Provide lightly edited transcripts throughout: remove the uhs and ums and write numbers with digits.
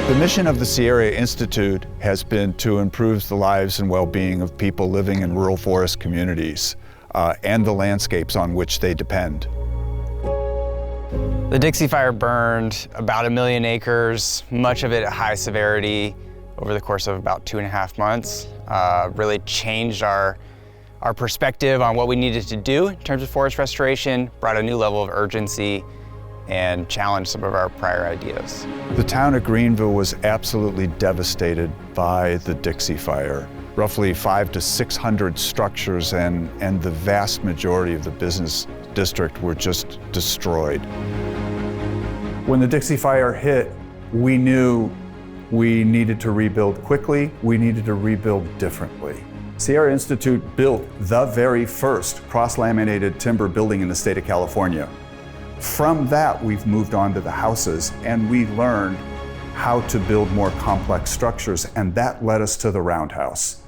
The mission of the Sierra Institute has been to improve the lives and well-being of people living in rural forest communities and the landscapes on which they depend. The Dixie Fire burned about 1 million acres, much of it at high severity over the course of about 2.5 months. Really changed our perspective on what we needed to do in terms of forest restoration, brought a new level of urgency, and challenged some of our prior ideas. The town of Greenville was absolutely devastated by the Dixie Fire. Roughly 500 to 600 structures and the vast majority of the business district were just destroyed. When the Dixie Fire hit, we knew we needed to rebuild quickly, we needed to rebuild differently. Sierra Institute built the very first cross-laminated timber building in the state of California. From that, we've moved on to the houses, and we learned how to build more complex structures, and that led us to the roundhouse.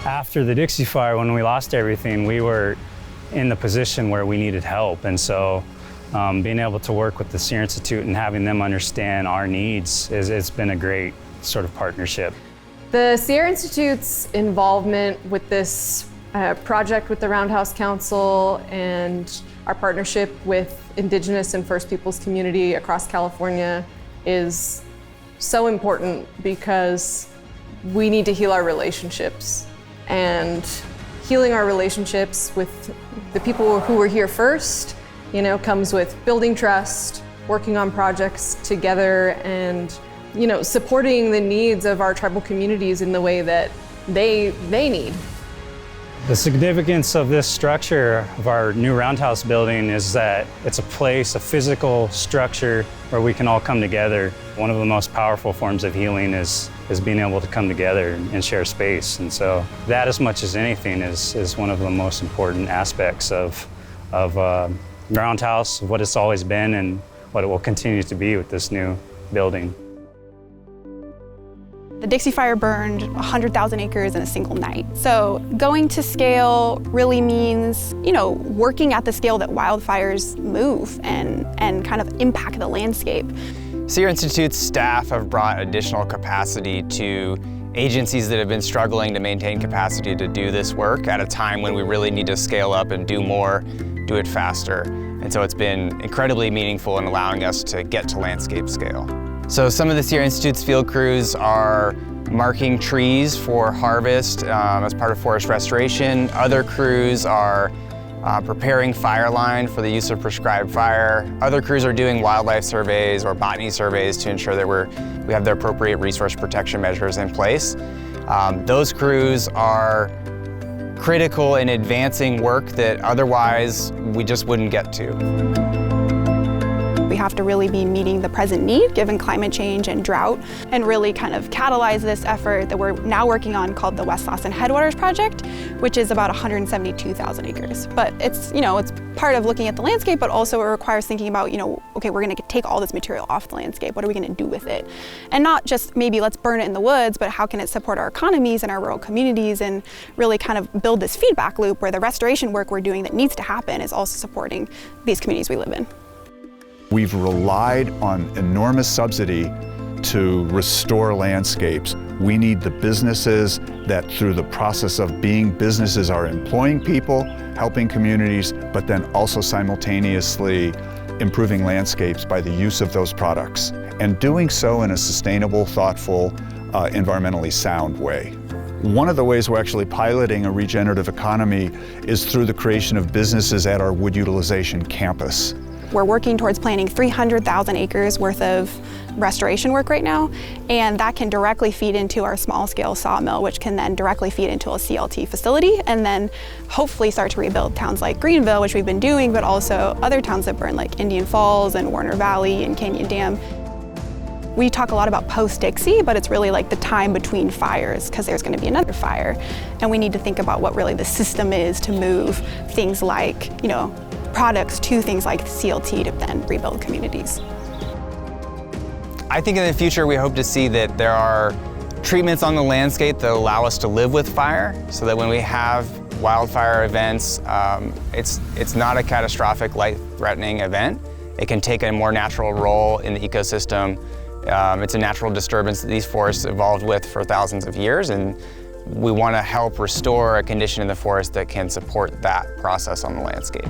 After the Dixie Fire, when we lost everything, we were in the position where we needed help, and so being able to work with the Sierra Institute and having them understand our needs, it's been a great sort of partnership. The Sierra Institute's involvement with this project with the Roundhouse Council and our partnership with Indigenous and First Peoples community across California is so important because we need to heal our relationships. And healing our relationships with the people who were here first, comes with building trust, working on projects together, and, supporting the needs of our tribal communities in the way that they need. The significance of this structure of our new roundhouse building is that it's a place, a physical structure where we can all come together. One of the most powerful forms of healing is being able to come together and share space. And so that, as much as anything, is one of the most important aspects of roundhouse, what it's always been and what it will continue to be with this new building. The Dixie Fire burned 100,000 acres in a single night. So going to scale really means, working at the scale that wildfires move and kind of impact the landscape. Sierra Institute's staff have brought additional capacity to agencies that have been struggling to maintain capacity to do this work at a time when we really need to scale up and do more, do it faster. And so it's been incredibly meaningful in allowing us to get to landscape scale. So some of the Sierra Institute's field crews are marking trees for harvest as part of forest restoration. Other crews are preparing fire line for the use of prescribed fire. Other crews are doing wildlife surveys or botany surveys to ensure that we have the appropriate resource protection measures in place. Those crews are critical in advancing work that otherwise we just wouldn't get to. We have to really be meeting the present need given climate change and drought, and really kind of catalyze this effort that we're now working on called the West Slauson Headwaters Project, which is about 172,000 acres. But it's part of looking at the landscape, but also it requires thinking about, okay, we're gonna take all this material off the landscape. What are we gonna do with it? And not just maybe let's burn it in the woods, but how can it support our economies and our rural communities and really kind of build this feedback loop where the restoration work we're doing that needs to happen is also supporting these communities we live in. We've relied on enormous subsidy to restore landscapes. We need the businesses that through the process of being businesses are employing people, helping communities, but then also simultaneously improving landscapes by the use of those products, and doing so in a sustainable, thoughtful, environmentally sound way. One of the ways we're actually piloting a regenerative economy is through the creation of businesses at our wood utilization campus. We're working towards planning 300,000 acres worth of restoration work right now, and that can directly feed into our small-scale sawmill, which can then directly feed into a CLT facility, and then hopefully start to rebuild towns like Greenville, which we've been doing, but also other towns that burn like Indian Falls and Warner Valley and Canyon Dam. We talk a lot about post-Dixie, but it's really like the time between fires, because there's going to be another fire, and we need to think about what really the system is to move things like, products to things like CLT to then rebuild communities. I think in the future we hope to see that there are treatments on the landscape that allow us to live with fire, so that when we have wildfire events, it's not a catastrophic, life-threatening event. It can take a more natural role in the ecosystem. It's a natural disturbance that these forests evolved with for thousands of years, and we want to help restore a condition in the forest that can support that process on the landscape.